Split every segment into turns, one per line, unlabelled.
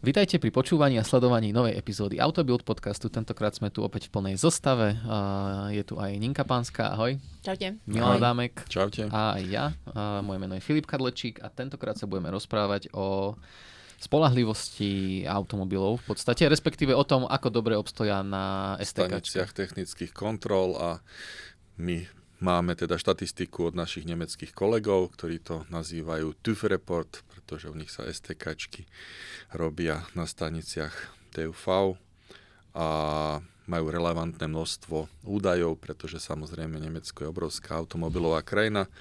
Vítajte pri počúvaní a sledovaní novej epizódy Autobuild podcastu. Tentokrát sme tu opäť v plnej zostave. Je tu aj Ninka Pánska, ahoj.
Čaute.
Milan Adámek.
Čaute.
A aj ja. Moje meno je Filip Kadlečík a tentokrát sa budeme rozprávať o spoľahlivosti automobilov v podstate, respektíve o tom, ako dobre obstoja na STK.
Staniciach technických kontrol a my máme teda štatistiku od našich nemeckých kolegov, ktorí to nazývajú TÜV Report, pretože u nich sa STKčky robia na staniciach TÜV a majú relevantné množstvo údajov, pretože samozrejme Nemecko je obrovská automobilová krajina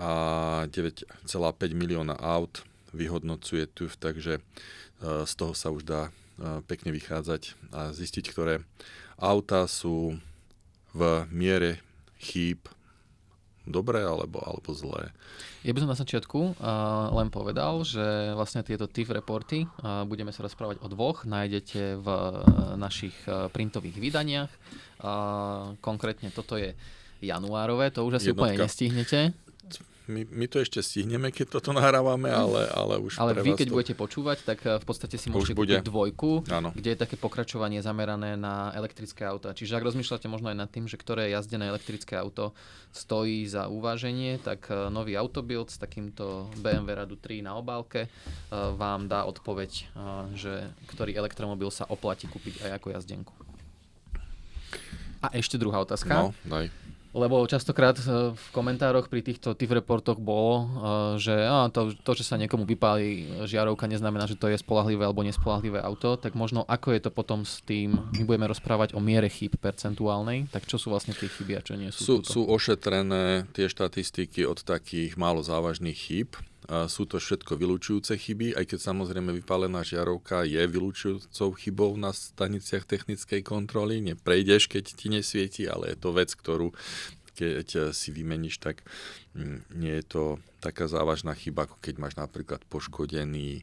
a 9,5 milióna aut vyhodnocuje TÜV, takže z toho sa už dá pekne vychádzať a zistiť, ktoré autá sú v miere chýb dobré alebo zlé.
Ja by som na začiatku len povedal, že vlastne tieto TÜV reporty budeme sa rozprávať o dvoch. Nájdete v našich printových vydaniach. Konkrétne toto je januárové, to už asi úplne nestihnete.
My to ešte stihneme, keď toto nahrávame, ale už
ale
pre
vy,
vás
keď
to...
budete počúvať, tak v podstate si môžete kúpiť dvojku,
áno,
kde je také pokračovanie zamerané na elektrické auta. Čiže ak rozmýšľate možno aj nad tým, že ktoré jazdené elektrické auto stojí za uváženie, tak nový Autobuild s takýmto BMW Radu 3 na obálke vám dá odpoveď, že ktorý elektromobil sa oplatí kúpiť aj ako jazdenku. A ešte druhá otázka.
No, daj.
Lebo častokrát v komentároch pri týchto TÜV reportoch bolo, že to, že sa niekomu vypáli žiarovka, neznamená, že to je spoľahlivé alebo nespoľahlivé auto. Tak možno ako je to potom s tým, my budeme rozprávať o miere chýb percentuálnej, tak čo sú vlastne tie chyby a čo nie sú?
Sú ošetrené tie štatistiky od takých málo závažných chýb. Sú to všetko vylučujúce chyby, aj keď samozrejme vypálená žiarovka je vylučujúcou chybou na staniciach technickej kontroly. Neprejdeš, keď ti nesvieti, ale je to vec, ktorú keď si vymeníš, tak nie je to taká závažná chyba, ako keď máš napríklad poškodený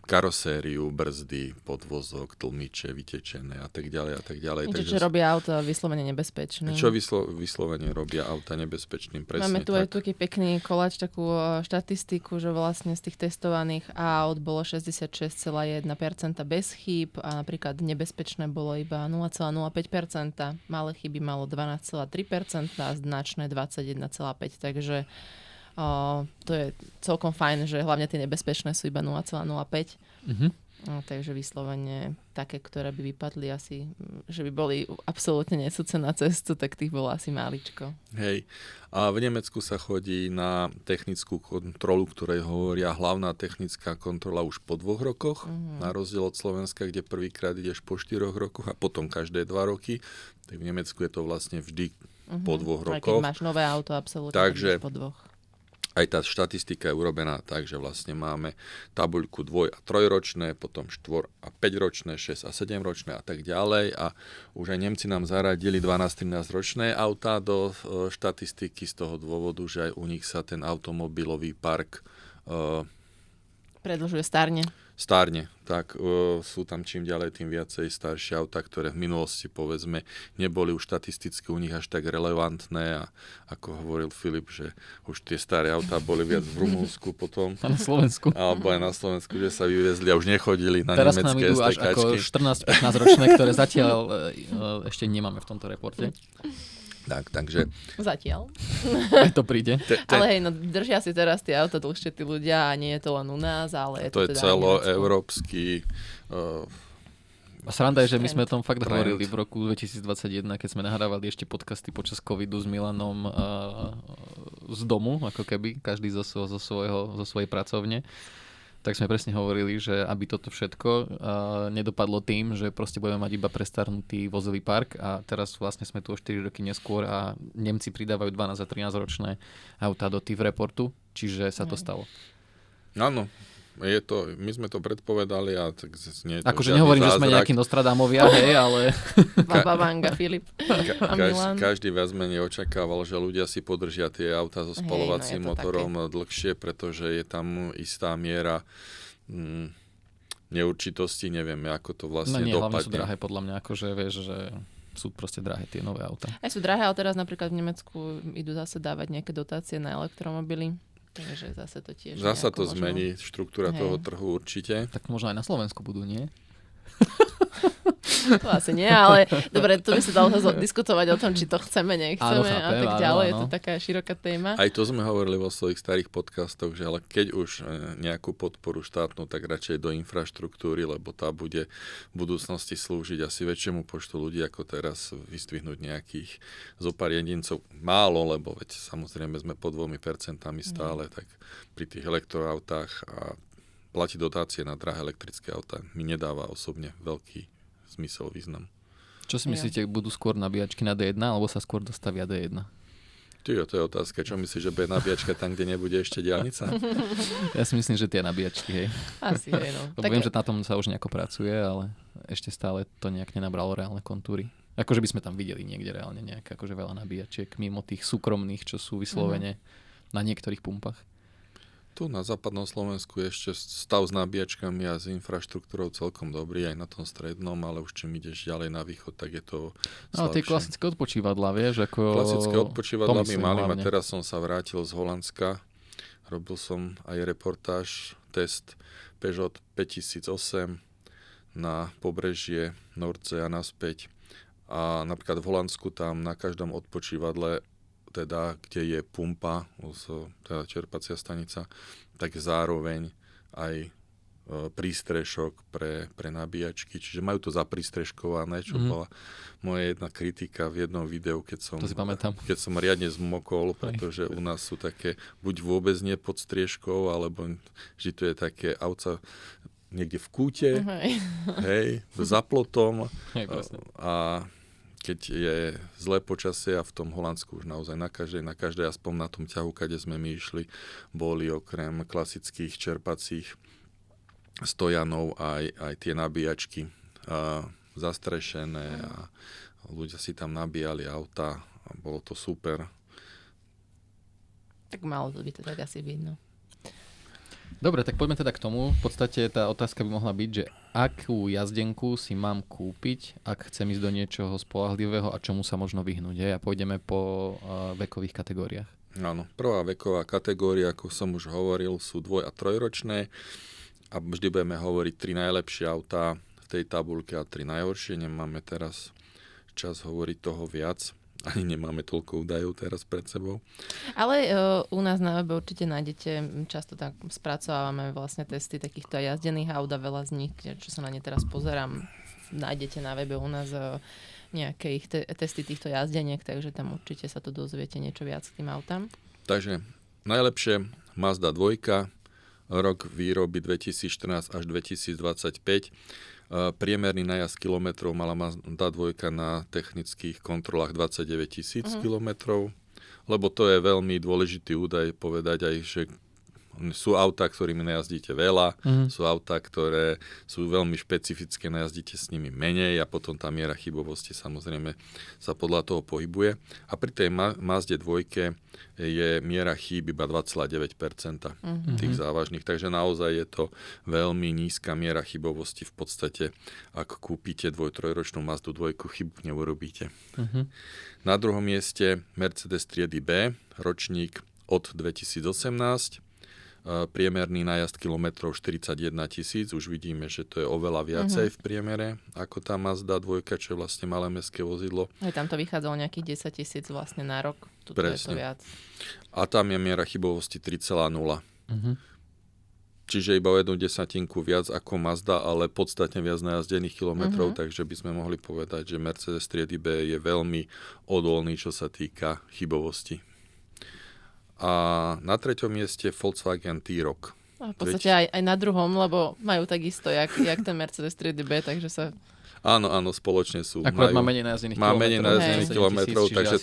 karosériu, brzdy, podvozok, tlmiče, vytečené a tak ďalej a tak ďalej.
Čo robia auta vyslovene nebezpečným.
Čo vyslovene robia auta nebezpečným, presne.
Máme tu aj taký pekný koláč, takú štatistiku, že vlastne z tých testovaných aut bolo 66,1% bez chýb a napríklad nebezpečné bolo iba 0,05%, malé chyby malo 12,3% a značné 21,5%, takže to je celkom fajn, že hlavne tie nebezpečné sú iba 0,05.
Mm-hmm.
Takže vyslovene také, ktoré by vypadli asi, že by boli absolútne nesúce na cestu, tak tých bolo asi máličko.
Hej. A v Nemecku sa chodí na technickú kontrolu, ktorej hovoria hlavná technická kontrola už po 2 rokoch, na rozdiel od Slovenska, kde prvýkrát ideš po 4 rokoch a potom každé 2 roky. Tak v Nemecku je to vlastne vždy po 2 rokoch.
Keď máš nové auto, absolútne
takže
po 2.
Aj tá štatistika je urobená tak, že vlastne máme tabuľku 2- a 3-ročné, potom 4- a 5-ročné, 6- a 7-ročné a tak ďalej. A už aj Nemci nám zaradili 12-13 ročné autá do štatistiky z toho dôvodu, že aj u nich sa ten automobilový park
predĺžuje, stárne, tak sú tam čím ďalej tým viacej staršie autá, ktoré v minulosti povedzme neboli už štatisticky u nich až tak relevantné a ako hovoril Filip, že už tie staré autá boli viac v Rumunsku potom.
A na Slovensku.
Alebo aj na Slovensku, že sa vyvezli a už nechodili na
teraz
nemecké
STKčky. Teraz nám idú až ako 14-15 ročné, ktoré zatiaľ ešte nemáme v tomto reporte.
Takže...
Zatiaľ.
Aj to príde.
Ale hej, no držia si teraz tie auta dlhšie tí ľudia a nie je to len u nás, ale je to
je
teda
celoeurópsky
a sranda je, že my sme o tom fakt hovorili v roku 2021, keď sme nahrávali ešte podcasty počas covidu s Milanom z domu, ako keby, každý zo svojej pracovne. Tak sme presne hovorili, že aby toto všetko nedopadlo tým, že proste budeme mať iba prestarnutý vozový park a teraz vlastne sme tu o 4 roky neskôr a Nemci pridávajú 12 a 13 ročné autá do TÜV reportu, čiže sa to stalo.
Áno, my sme to predpovedali a tak nie je to
akože nehovorím,
zázrak.
Že sme nejakí Nostradamovia, hej, ale...
Babanga, Filip a Milan.
Každý viac menej očakával, že ľudia si podržia tie autá so spaľovacím motorom dlhšie, pretože je tam istá miera neurčitosti, neviem, ako to vlastne dopadne.
Hlavne sú drahé podľa mňa, akože vieš, že sú proste drahé tie nové auta.
Aj sú drahé, ale teraz napríklad v Nemecku idú zase dávať nejaké dotácie na elektromobily. Takže zase to tiež...
Zasa to zmení štruktúra toho trhu určite.
Tak možno aj na Slovensku budú, nie?
To asi nie, ale dobre, tu by sa dalo diskutovať o tom, či to chceme, nechceme a tak ďalej. Je to taká široká téma.
Aj to sme hovorili vo svojich starých podcastoch, že ale keď už nejakú podporu štátnu, tak radšej do infraštruktúry, lebo tá bude v budúcnosti slúžiť asi väčšiemu počtu ľudí, ako teraz vyzdvihnúť nejakých zopár jedincov. Málo, lebo veď samozrejme sme pod 2% stále, tak pri tých elektroautách a platiť dotácie na drahé elektrické autá mi nedáva osobne veľký zmysel, význam.
Čo si myslíte, budú skôr nabíjačky na D1, alebo sa skôr dostavia D1?
To je otázka. Čo myslíš, že bude nabíjačka tam, kde nebude ešte diaľnica?
Ja si myslím, že tie nabíjačky, hej.
Asi, hej, no.
Tak viem, že na tom sa už nejako pracuje, ale ešte stále to nejak nenabralo reálne kontúry. Akože by sme tam videli niekde reálne nejak akože veľa nabíjačiek, mimo tých súkromných, čo sú vyslovene na niektorých pumpách.
Tu na západnom Slovensku je ešte stav s nabíjačkami a s infraštruktúrou celkom dobrý, aj na tom strednom, ale už čím ideš ďalej na východ, tak je to slabšie.
Ale tie klasické odpočívadlá, vieš, ako...
Klasické odpočívadlá my mali a teraz som sa vrátil z Holandska. Robil som aj reportáž, test Peugeot 5008 na pobrežie Nordsee a naspäť. A napríklad v Holandsku tam na každom odpočívadle, teda, kde je pumpa, teda čerpacia stanica, tak zároveň aj prístrešok pre nabíjačky. Čiže majú to zaprístreškované, čo bola moja jedna kritika v jednom videu, keď som riadne zmokol, pretože u nás sú také, buď vôbec nie pod striežkou, alebo že to je také auta niekde v kúte, hej, za plotom. A keď je zlé počasie a v tom Holandsku už naozaj na každej aspoň na tom ťahu, kade sme my išli, boli okrem klasických čerpacích stojanov aj tie nabíjačky zastrešené a ľudia si tam nabíjali auta a bolo to super.
Tak malo by to tak asi byť, no.
Dobre, tak poďme teda k tomu. V podstate tá otázka by mohla byť, že akú jazdenku si mám kúpiť, ak chcem ísť do niečoho spoľahlivého a čomu sa možno vyhnúť. A pôjdeme po vekových kategóriách.
Áno, prvá veková kategória, ako som už hovoril, sú 2- a 3-ročné a vždy budeme hovoriť 3 najlepšie autá v tej tabuľke a 3 najhoršie. Nemáme teraz čas hovoriť toho viac. Ani nemáme toľko údajov teraz pred sebou.
Ale u nás na webe určite nájdete, často tak spracovávame vlastne testy takýchto jazdených aut a veľa z nich, čo sa na ne teraz pozerám, nájdete na webe u nás nejaké testy týchto jazdeniek, takže tam určite sa tu dozviete niečo viac k tým autám. Takže
najlepšie Mazda 2, rok výroby 2014 až 2025. Priemerný najazd kilometrov mala Mazda 2 na technických kontrolách 29 000 kilometrov, lebo to je veľmi dôležitý údaj povedať aj, že sú autá, ktorými najazdíte veľa, sú autá, ktoré sú veľmi špecifické, najazdíte s nimi menej a potom tá miera chybovosti samozrejme sa podľa toho pohybuje. A pri tej Mazde 2 je miera chýb iba 2,9% tých závažných, takže naozaj je to veľmi nízka miera chybovosti. V podstate, ak kúpite 2-3-ročnú Mazdu 2, chybu neurobíte. Na druhom mieste Mercedes triedy B, ročník od 2018, priemerný najazd kilometrov 41 000, už vidíme, že to je oveľa viacej v priemere ako tá Mazda 2, čo je vlastne malé mestské vozidlo.
Aj tam to vychádzalo nejakých 10 000 vlastne na rok, tuto je to viac.
A tam je miera chybovosti 3,0. Čiže iba o 1/10 viac ako Mazda, ale podstatne viac najazdených kilometrov, takže by sme mohli povedať, že Mercedes triedy B je veľmi odolný, čo sa týka chybovosti. A na 3. mieste Volkswagen T-Roc.
A v podstate aj na druhom, lebo majú takisto, jak ten Mercedes triedy B, takže sa...
Áno, spoločne sú.
Akurát má menej najazdených kilometrov.
Má menej najazdených kilometrov, takže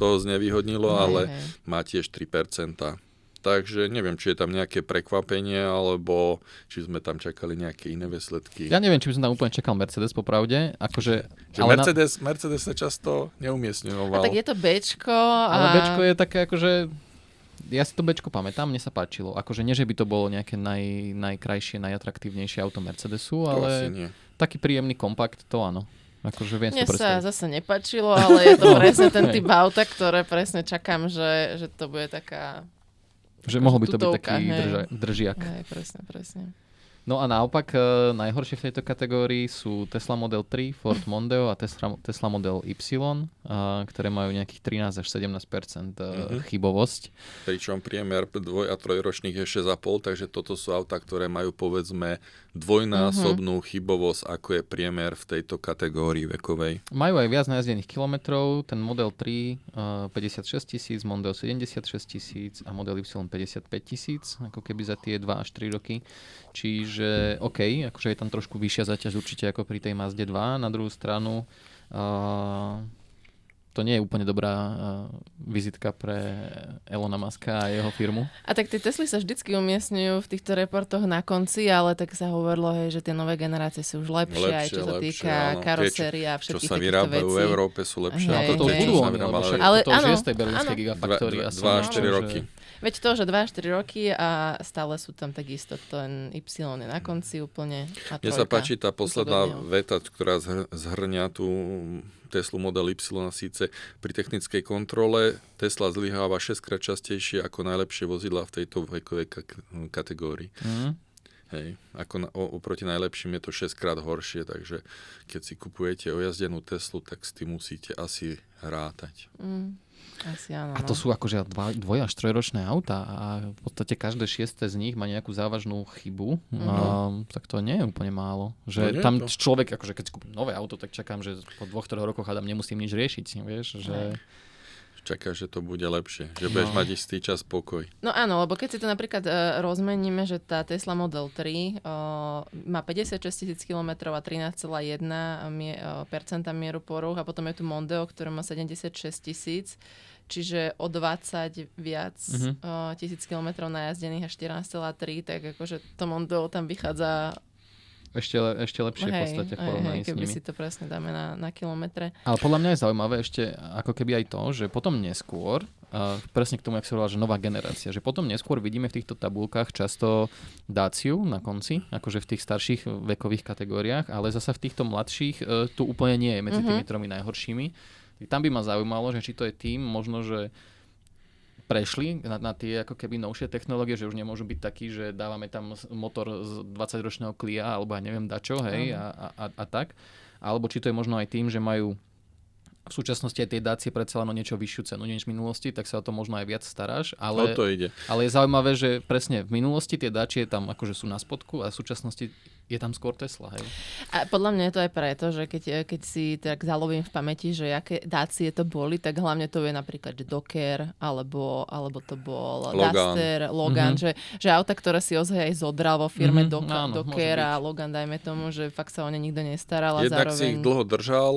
toho znevýhodnilo, ale má tiež 3%. Takže neviem, či je tam nejaké prekvapenie, alebo či sme tam čakali nejaké iné výsledky.
Ja neviem, či by som tam úplne čakal Mercedes, popravde. Akože,
Mercedes sa často neumiestňoval.
A tak je to Bčko.
Ale Bčko je také akože... Ja si to Bčko pamätám, mne sa páčilo. Akože nie, že by to bolo nejaké najkrajšie, najatraktívnejšie auto Mercedesu, ale taký príjemný kompakt, to áno. Akože viem si
Mne
to
sa
predstaviť.
zase nepáčilo, ale je to presne ten typ auta, ktoré presne čakám, že to bude taká...
Že mohol by to byť
tutovka,
taký
hej.
držiak.
Hej, presne.
No a naopak, najhoršie v tejto kategórii sú Tesla Model 3, Ford Mondeo a Tesla Model Y, ktoré majú nejakých 13 až 17% chybovosť.
Pričom priemer 2- a 3-ročných je 6,5, takže toto sú autá, ktoré majú povedzme dvojnásobnú chybovosť, ako je priemer v tejto kategórii vekovej.
Majú aj viac najazdených kilometrov, ten Model 3 56 000, Mondeo 76 000 a Model Y 55 000, ako keby za tie 2 až 3 roky. Čiže OK, akože je tam trošku vyššia záťaž určite ako pri tej Mazde 2. Na druhú stranu to nie je úplne dobrá vizitka pre Elona Muska a jeho firmu.
A tak tie Tesly sa vždycky umiestňujú v týchto reportoch na konci, ale tak sa hovorilo, že tie nové generácie sú už lepšie aj čo sa týka karosérie a všetkých
čo sa
týchto
vyrábajú
vecí.
v Európe sú lepšie.
Hej,
To
hej.
budú oni, lebo však
Ale
to už
áno,
je z tej berlínskej
áno.
gigafactory.
2 až 4 roky.
Veď to, že 2-4 roky a stále sú tam takisto, ten Y je na konci úplne a
Mne sa
trojka.
páči tá posledná
Podobne.
veta, ktorá zhrňa tú Teslu Model Y, síce pri technickej kontrole Tesla zlyháva 6-krát častejšie ako najlepšie vozidlá v tejto vekovej kategórii. Hej, ako oproti najlepším je to 6-krát horšie, takže keď si kupujete ojazdenú Teslu, tak s tým musíte asi rátať.
Asi áno.
A to sú akože 2 až 3-ročné auta a v podstate každé 6. z nich má nejakú závažnú chybu. Tak to nie je úplne málo. Že
No nie
tam
to.
človek, akože keď si kúpim nové auto, tak čakám, že po 2-3 rokoch hádam nemusím nič riešiť. Vieš, že...
Čakáš, že to bude lepšie, že budeš mať istý čas pokoj.
No áno, lebo keď si to napríklad rozmeníme, že tá Tesla Model 3 má 56 000 km a 13,1% mieru porúch a potom je tu Mondeo, ktorý má 76 000, čiže o 20 viac tisíc kilometrov najazdených a 14,3, tak akože to Mondeo tam vychádza
Ešte lepšie v podstate v porovnaní s
keby
nimi.
si to presne dáme na kilometre.
Ale podľa mňa je zaujímavé ešte ako keby aj to, že potom neskôr, presne k tomu, jak sa hovorila, že nová generácia, že potom neskôr vidíme v týchto tabulkách často Daciu na konci, akože v tých starších vekových kategóriách, ale zasa v týchto mladších tu úplne nie je medzi tými tromi najhoršími. Tam by ma zaujímalo, že či to je tým, možno, že prešli na tie ako keby novšie technológie, že už nemôžu byť takí, že dávame tam motor z 20-ročného Clia alebo ja neviem dačo, hej, a tak. Alebo či to je možno aj tým, že majú v súčasnosti aj tie Dacie predsa len o niečo vyššiu cenu než v minulosti, tak sa o to možno aj viac staráš. Ale,
O to ide.
ale je zaujímavé, že presne v minulosti tie Dacie tam akože sú na spodku a v súčasnosti je tam skôr Tesla, hej.
A podľa mňa je to aj preto, že keď si tak zalovím v pamäti, že aké Dacie to boli, tak hlavne to je napríklad že Docker, alebo to bol
Logan.
Duster, Logan, že auta, ktoré si ozaj aj zodral vo firme
Áno,
Docker
môže
a
byť.
Logan, dajme tomu, že fakt sa o ne nikto nestaral a
Jednak
zároveň...
si ich dlho držal,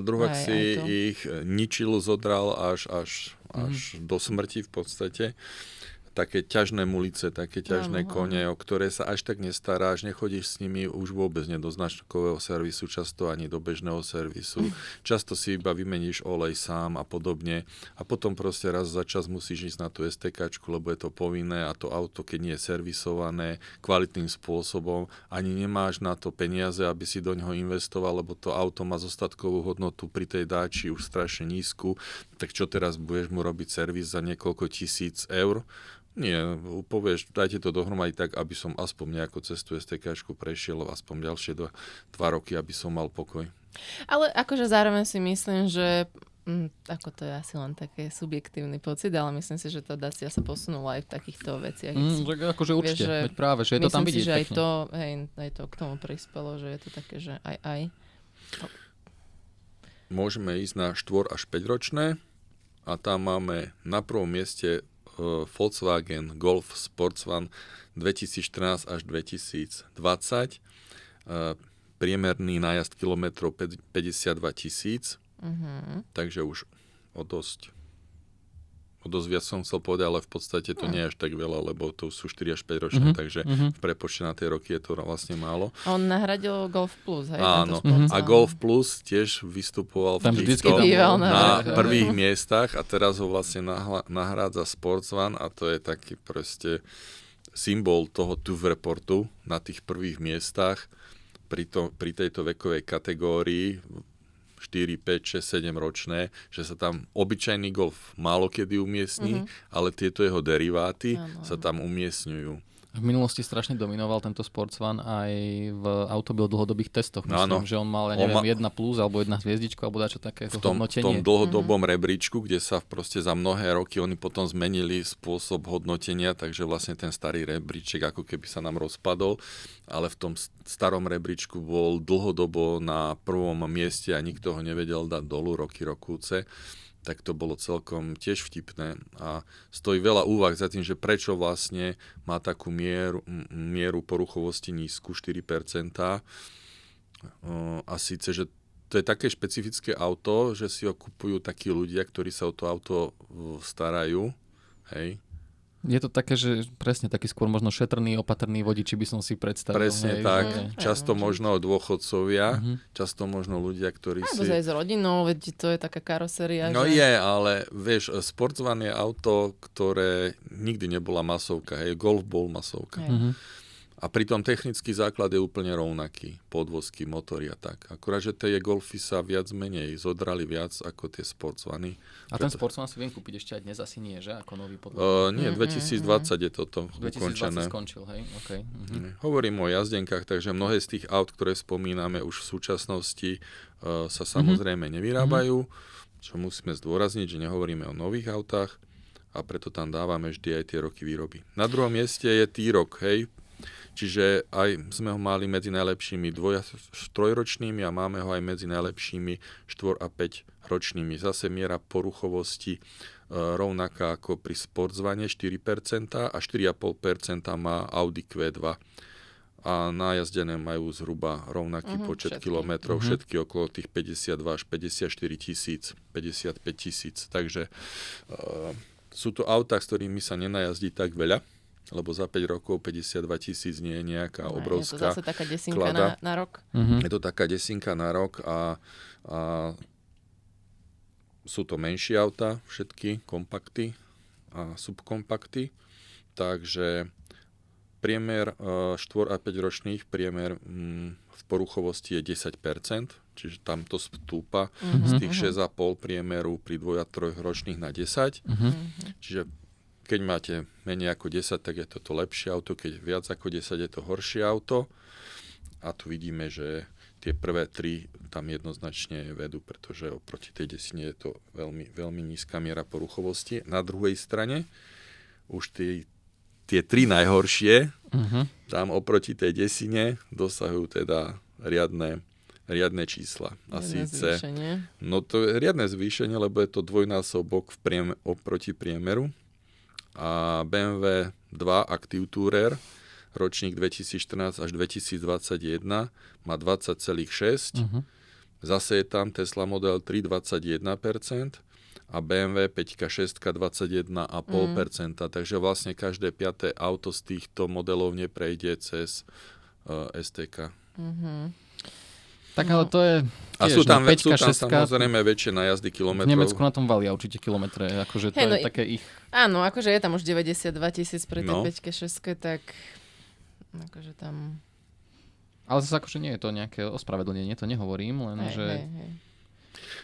druhak
Aj
si
to.
ich ničil, zodral až do smrti v podstate. Také ťažné mulice, také ťažné kone, o ktoré sa až tak nestaráš, nechodíš s nimi už vôbec nie do značkového servisu, často ani do bežného servisu. Často si iba vymeníš olej sám a podobne. A potom proste raz za čas musíš ísť na tú STKčku, lebo je to povinné a to auto, keď nie je servisované kvalitným spôsobom, ani nemáš na to peniaze, aby si do ňoho investoval, lebo to auto má zostatkovú hodnotu pri tej dáči už strašne nízku. Tak čo teraz budeš mu robiť servis za niekoľko tisíc eur? Nie, povieš, dajte to dohromady tak, aby som aspoň nejakú cestu STKčku prešiel, aspoň ďalšie 2 roky, aby som mal pokoj.
Ale akože zároveň si myslím, že ako to je asi len také subjektívny pocit, ale myslím si, že tá Dacia sa posunula aj v takýchto veciach.
Akože určite, veď práve, že je to tam
myslím
vidieť
si, že
pekne.
aj to k tomu prispelo, že je to také, že aj.
Môžeme ísť na 4 až 5 ročné a tam máme na prvom mieste Volkswagen Golf Sportsvan 2014 až 2020. Priemerný nájazd kilometrov 52 000. Takže už o dosť viac som chcel povedať, ale v podstate to nie je až tak veľa, lebo to sú 4 až 5 ročné, takže v prepočte na tie roky je to vlastne málo.
A on nahradil Golf Plus, hej?
Áno,
tento
a Golf Plus tiež vystupoval
Tam
v
vždycky
týchto
býval
na
na
prvých miestach a teraz ho vlastne nahrádza Sportsvan a to je taký proste symbol toho TÜV reportu na tých prvých miestach. pri tejto vekovej kategórii 4, 5, 6, 7 ročné, že sa tam obyčajný golf málo kedy umiestní, ale tieto jeho deriváty sa tam umiestňujú.
V minulosti strašne dominoval tento Sportsvan aj v Autobild dlhodobých testoch. Myslím, že on mal, 1 plus alebo 1 hviezdičku alebo dačo také hodnotenie.
V tom dlhodobom rebríčku, kde sa proste za mnohé roky oni potom zmenili spôsob hodnotenia, takže vlastne ten starý rebríček ako keby sa nám rozpadol, ale v tom starom rebríčku bol dlhodobo na prvom mieste a nikto ho nevedel dať dolu roky rokúce. Tak to bolo celkom tiež vtipné a stojí veľa úvah za tým, že prečo vlastne má takú mieru poruchovosti nízku, 4%. A síce, že to je také špecifické auto, že si ho kupujú takí ľudia, ktorí sa o to auto starajú. Hej.
Je to také, že presne taký skôr možno šetrný, opatrný vodiči by som si predstavil.
Presne tak. Často možno dôchodcovia, často možno ľudia, ktorí
si... Aj s rodinou, veď to je taká karoséria.
No že... je, ale vieš, Sportsvan je auto, ktoré nikdy nebola masovka. Hej, Golf bol masovka. A pritom technický základ je úplne rovnaký. Podvozky, motory a tak. Akurát, že tie Golfy sa viac menej zodrali viac ako tie Sportsvany.
A ten Sportsvan si viem kúpiť ešte aj dnes asi nie, že? Ako nový
podvozok. Nie, 2020 je toto ukončené.
2020 skončil, hej? Okay.
Hovorím o jazdenkách, takže mnohé z tých aut, ktoré spomíname už v súčasnosti, sa samozrejme nevyrábajú, čo musíme zdôrazniť, že nehovoríme o nových autách a preto tam dávame vždy aj tie roky výroby. Na druhom mieste je T-Roc, hej? Čiže aj sme ho mali medzi najlepšími 3-ročnými a máme ho aj medzi najlepšími 4 a 5 ročnými. Zase miera poruchovosti rovnaká ako pri Sportsvane 4% a 4,5% má Audi Q2. A najazdené majú zhruba rovnaký počet kilometrov, všetky okolo tých 52 až 54 tisíc, 55 tisíc. Takže sú to autá, s ktorými sa nenajazdí tak veľa, lebo za 5 rokov 52 tisíc nie je nejaká obrovská
klada. Je to zase taká desinka na rok.
Je to taká desinka na rok a sú to menšie autá, všetky kompakty a subkompakty. Takže priemer 4 a 5 ročných priemer v poruchovosti je 10%, čiže tam to stúpa z tých 6,5 priemeru pri 2 a 3 ročných na 10. Čiže keď máte menej ako 10, tak je toto lepšie auto, keď viac ako 10 je to horšie auto. A tu vidíme, že tie prvé 3 tam jednoznačne vedú, pretože oproti tej desine je to veľmi, veľmi nízka miera poruchovosti. Na druhej strane už tie 3 najhoršie, tam oproti tej desine dosahujú teda riadne čísla. A síce, no to je riadne zvýšenie, lebo je to dvojnásobok oproti priemeru. A BMW 2 Active Tourer, ročník 2014 až 2021, má 20,6. Zase je tam Tesla Model 3 21% a BMW 5 6 21,5%. Takže vlastne každé 5. auto z týchto modelov neprejde cez STK.
Tak ale to je...
A sú tam samozrejme väčšie najazdy kilometrov.
V Nemecku na tom valia určite kilometre, akože to je také ich...
Áno, akože je tam už 92 tisíc pre tie 5-6, tak akože tam...
Ale zase akože nie je to nejaké ospravedlnenie, to nehovorím, len že...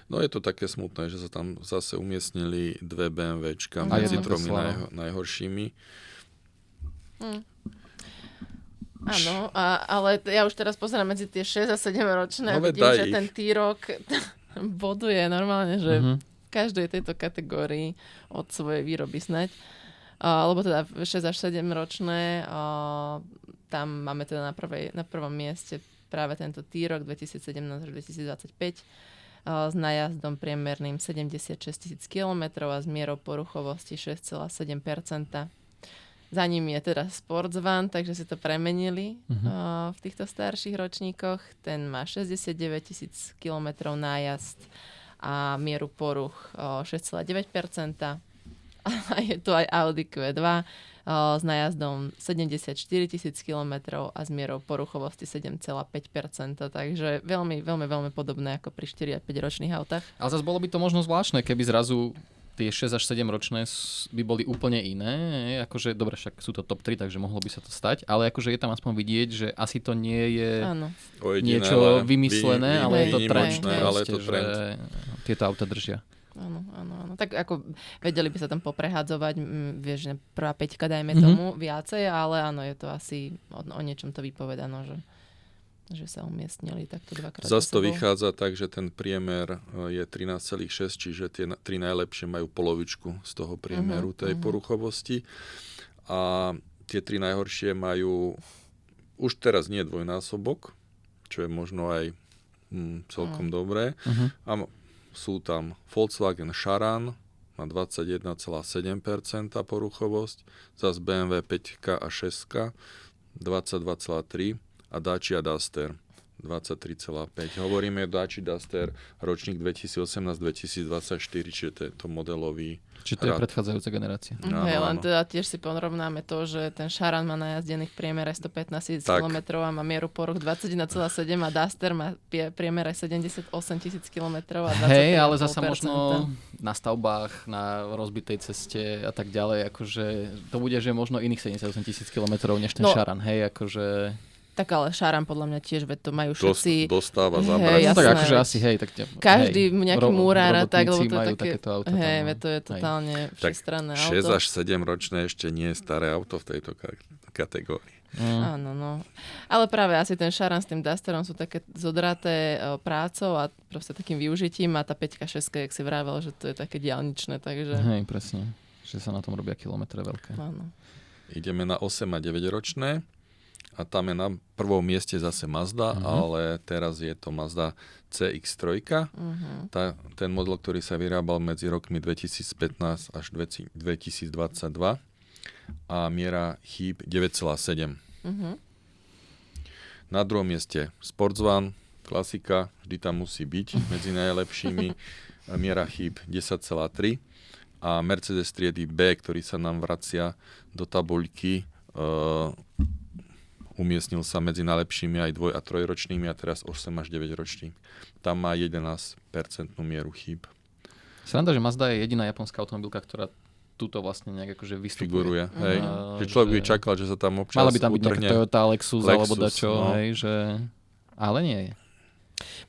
No je to také smutné, že sa tam zase umiestnili 2 BMWčka medzi 3 najhoršími.
Áno, ale ja už teraz pozerám medzi tie 6 a 7 ročné a vidím, že ten T-Roc boduje normálne, že v každej tejto kategórii od svojej výroby snať. Lebo teda 6 až 7 ročné, tam máme teda na prvom mieste práve tento T-Roc 2017 až 2025 s najazdom priemerným 76 000 km a s mierou poruchovosti 6,7%. Za ním je teda Sportsvan, takže si to premenili v týchto starších ročníkoch. Ten má 69 000 km nájazd a mieru poruch 6,9%. A je tu aj Audi Q2 s nájazdom 74 000 km a s mierou poruchovosti 7,5%. Takže veľmi, veľmi, veľmi podobné ako pri 4 a 5 ročných autách.
Ale zase bolo by to možno zvláštne, keby zrazu tie 6 až 7 ročné by boli úplne iné. Akože, dobre, však sú to top 3, takže mohlo by sa to stať, ale akože je tam aspoň vidieť, že asi to nie je niečo vymyslené, ale je to trend.
Ale je to trend.
Že tieto auta držia.
Áno. Tak ako vedeli by sa tam poprehádzovať, vieš, že prvá 5, dajme tomu viacej, ale áno, je to asi o niečom to vypovedano, že sa umiestnili takto dvakrát.
Zas to vychádza tak, že ten priemer je 13,6, čiže tie 3 najlepšie majú polovičku z toho priemeru tej poruchovosti a tie 3 najhoršie majú už teraz nie dvojnásobok, čo je možno aj celkom dobré. A sú tam Volkswagen Charan, má 21,7% poruchovosť, zas BMW 5 a 6 22,3% a Dacia Duster 23,5. Hovoríme o Dacia Duster ročník 2018-2024, čiže to je to modelový.
Čiže to je predchádzajúca generácia.
Len teda tiež si porovnáme to, že ten Charan má najazdených v priemere 115 000 km a má mieru poruch 21,7 a Duster má priemere 78 000 km a 25,5%.
Hej, ale zasa možno na stavbách, na rozbitej ceste a tak ďalej, akože to bude, že možno iných 78 000 km než ten Charan, hej, akože...
Tak ale Charan podľa mňa tiež, veď to majú všetci...
Dostáva zabrať.
No tak akože asi, hej. Tak
každý nejaký múrár, tak, lebo to je také...
Auto,
hej, veď to je totálne všestranné auto.
6 až 7 ročné ešte nie je staré auto v tejto kategórii.
Áno, no. Ale práve asi ten Charan s tým Dusterom sú také zodraté prácou a proste takým využitím a tá 5-6, jak si vravel, že to je také diaľničné, takže...
Hej, presne. Že sa na tom robia kilometre veľké.
Áno.
Ideme na 8 a 9 ročné. A tam je na prvom mieste zase Mazda, ale teraz je to Mazda CX-3. Ten model, ktorý sa vyrábal medzi rokmi 2015 až 2022 a miera chýb 9,7. Na druhom mieste Sportsvan, klasika, vždy tam musí byť medzi najlepšími, miera chýb 10,3 a Mercedes triedy B, ktorý sa nám vracia do tabuľky, umiestnil sa medzi najlepšími aj 2- a 3-ročnými a teraz 8 až 9 ročný. Tam má 11% mieru chýb.
Sranda, že Mazda je jediná japonská automobilka, ktorá túto vlastne nejak akože vystupuje.
Figuruje, hej. Že človek by čakal, že sa tam občas
mala by tam byť
utrhne
Toyota, Lexus alebo dačo, hej, že... Ale nie je.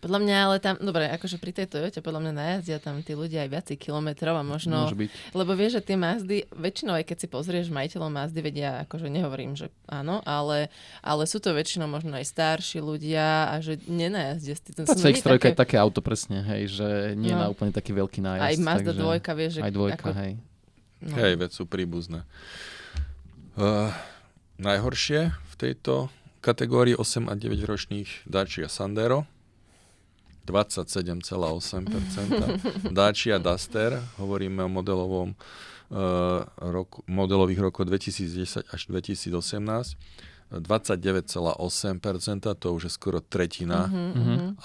Podľa mňa, ale tam, dobre, akože pri tej Toyote podľa mňa najazdia tam tí ľudia aj viacej kilometrov a možno, lebo vieš, že tie Mazdy, väčšinou aj keď si pozrieš majiteľov Mazdy, vedia, akože nehovorím, že áno, ale sú to väčšinou možno aj starší ľudia a že nenajazdia.
Tá CX-3 je také auto presne, hej, že nie na úplne taký veľký nájazd.
Aj Mazda 2, vieš, že...
Aj 2, hej.
No. Hej, veď sú príbuzné. Najhoršie v tejto kategórii 8 a 9 ročných Dacia Sandero 27,8%. Dacia Duster, hovoríme o modelových rokoch 2010 až 2018, 29,8%, to už je skoro tretina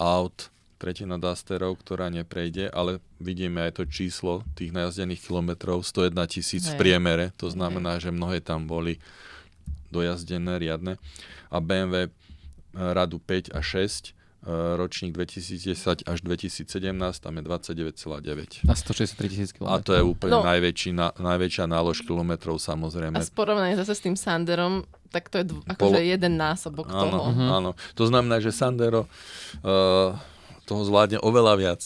aut, tretina Dusterov, ktorá neprejde, ale vidíme aj to číslo tých najazdených kilometrov, 101 000 v priemere, to znamená, že mnohé tam boli dojazdené riadne. A BMW radu 5 a 6, ročník 2010 až 2017, tam je 29,9.
A 163 000 km.
A to je úplne najväčšia nálož kilometrov, samozrejme.
A porovnaní zase s tým Sanderom, tak to je akože jeden násobok toho.
Áno, to znamená, že Sandero toho zvládne oveľa viac.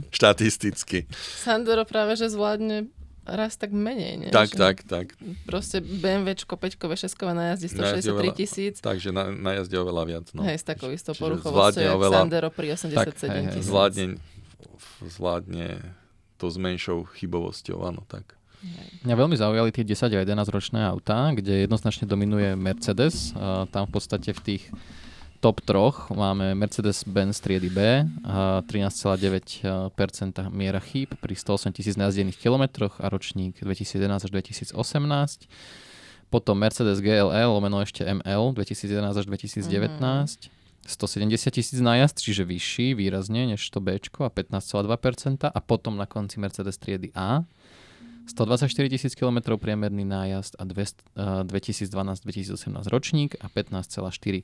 Štatisticky.
Sandero práve, že zvládne raz tak menej, nie?
Tak.
Proste BMWčko 5-kové 6-kové najazdí 163 000.
Takže najazdia oveľa viac. No.
Hej, s takou istou poruchovosťou, jak Sandero pri 87 000.
Zvládne to s menšou chybovosťou, áno, tak.
Mňa veľmi zaujali tie 10 a 11 ročné autá, kde jednoznačne dominuje Mercedes. Tam v podstate v tých top 3 máme Mercedes-Benz triedy B, 13,9% miera chýb pri 108 000 najazdených kilometroch a ročník 2011 až 2018. Potom Mercedes GLE, lomeno ešte ML, 2011 až 2019, 170 000 najazd, čiže vyšší výrazne než to Bčko a 15,2%. A potom na konci Mercedes triedy A, 124 000 km priemerný nájazd a 2012-2018 ročník a 15,4%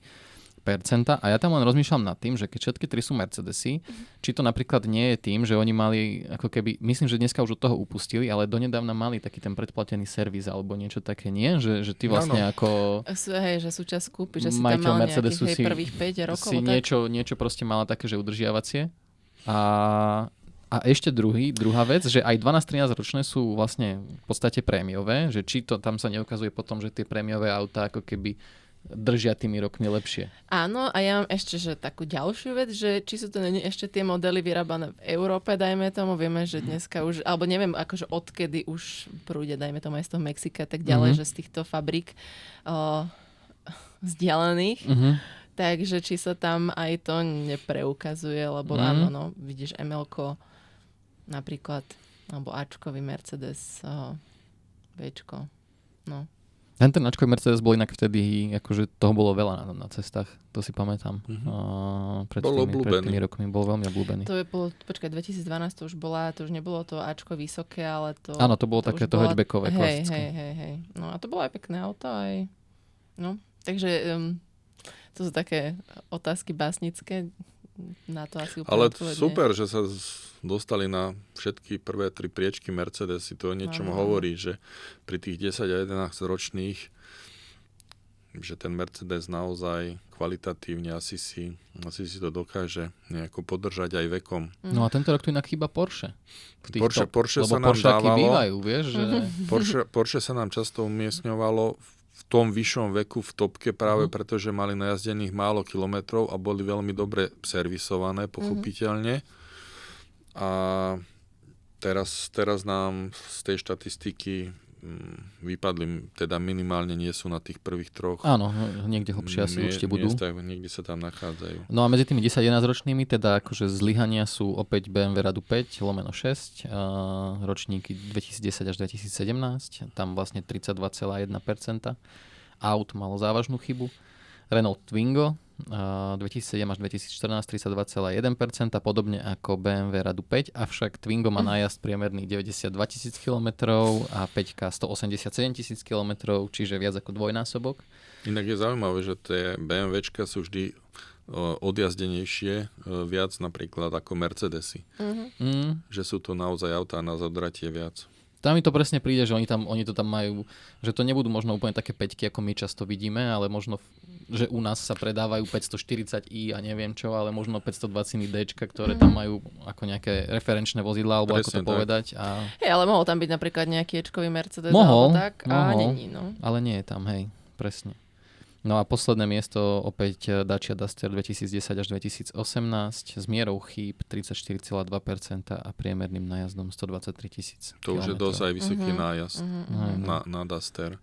a ja tam len rozmýšľam nad tým, že keď všetky tri sú Mercedesy, či to napríklad nie je tým, že oni mali ako keby, myslím, že dneska už od toho upustili, ale donedávna mali taký ten predplatený servis alebo niečo také, nie? Že ty vlastne ako
že súčasť kúpy, že si tam mal nejakých prvých 5 rokov.
Si niečo proste mala také, že udržiavacie. A ešte druhá vec, že aj 12-13 ročné sú vlastne v podstate prémiové, že či to tam sa neukazuje potom, že tie prémiové autá ako keby držia tými rokmi lepšie.
Áno, a ja mám ešte že takú ďalšiu vec, že či sú to ešte tie modely vyrábané v Európe, dajme tomu, vieme, že dneska už, alebo neviem, akože odkedy už prúde, dajme tomu aj z toho Mexika, tak ďalej, že z týchto fabrík vzdialených. Takže či sa tam aj to nepreukazuje, lebo áno, no, vidíš ML-ko napríklad, alebo Ačkový Mercedes, Bčko, no.
Ten Ačkový Mercedes bol inak vtedy, akože toho bolo veľa na cestách, to si pamätám. Pred tými rokmi bol veľmi obľúbený.
To je bolo, 2012 to už nebolo to Ačko vysoké, ale to...
Áno, to bolo takéto hatchbackové klasické.
Hej. No a to bolo aj pekné auto, aj... No, takže to sú také otázky básnické, na to asi úplne
ale
odpovedne.
super, že sa dostali na všetky prvé 3 priečky Mercedesy. To o niečom hovorí, že pri tých 10 a 11 ročných, že ten Mercedes naozaj kvalitatívne asi si to dokáže nejako podržať aj vekom.
No a tento rok tu inak chýba Porsche.
Porsche sa nám dávalo. Bývajú, vieš, že... Porsche sa nám často umiestňovalo v tom vyššom veku v topke práve preto, že mali najazdených málo kilometrov a boli veľmi dobre servisované, pochopiteľne. A teraz nám z tej štatistiky vypadli, teda minimálne nie sú na tých prvých 3.
Áno, niekde hlbšie asi určite budú.
Niekde sa tam nachádzajú.
No a medzi tými 10-11 ročnými, teda akože zlyhania sú opäť BMW Radu 5/6, ročníky 2010 až 2017, tam vlastne 32,1%. Aut malo závažnú chybu. Renault Twingo 2007 až 2014 32,1%, podobne ako BMW Radu 5, avšak Twingo má nájazd priemerný 92 000 km a 5K 187 000 km, čiže viac ako dvojnásobok.
Inak je zaujímavé, že tie BMWčka sú vždy odjazdenejšie viac napríklad ako Mercedesy. Že sú to naozaj autá na zadratie viac.
Tam mi to presne príde, že oni to tam majú, že to nebudú možno úplne také peťky, ako my často vidíme, ale možno, že u nás sa predávajú 540i a neviem čo, ale možno 520Dčka, ktoré tam majú ako nejaké referenčné vozidlá, alebo presne ako to tak povedať.
Ale mohol tam byť napríklad nejaký Ečkový Mercedes,
alebo
tak, a není, no.
Ale nie je tam, hej, presne. No a posledné miesto opäť Dacia Duster 2010 až 2018 s mierou chýb 34,2% a priemerným nájazdom 123 000
To už je dosť aj vysoký nájazd na Duster.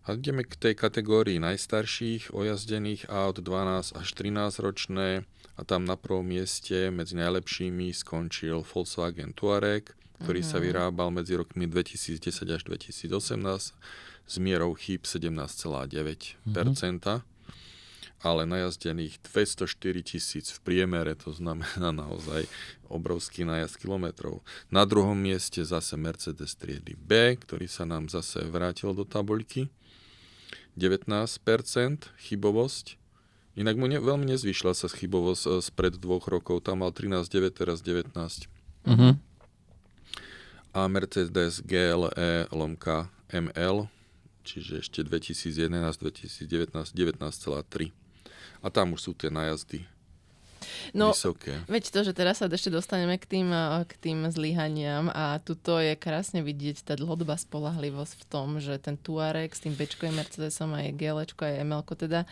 A ideme k tej kategórii najstarších ojazdených aut 12 až 13 ročné a tam na prvom mieste medzi najlepšími skončil Volkswagen Touareg, ktorý sa vyrábal medzi rokmi 2010 až 2018 s mierou chýb 17,9%, ale najazdených 204 000 v priemere, to znamená naozaj obrovský nájazd kilometrov. Na druhom mieste zase Mercedes triedy B, ktorý sa nám zase vrátil do tabuľky. 19% chybovosť. Inak mu veľmi nezvyšla sa chybovosť spred 2 rokov, tam mal 13,9, teraz 19. A Mercedes GLE ML, čiže ešte 2011-2019 19,3. A tam už sú tie nájazdy vysoké.
Veď to, že teraz sa ešte dostaneme k tým zlyhaniam a tuto je krásne vidieť tá dlhodobá spoľahlivosť v tom, že ten Touareg s tým Bčkovým Mercedesom aj GLčko aj MLko teda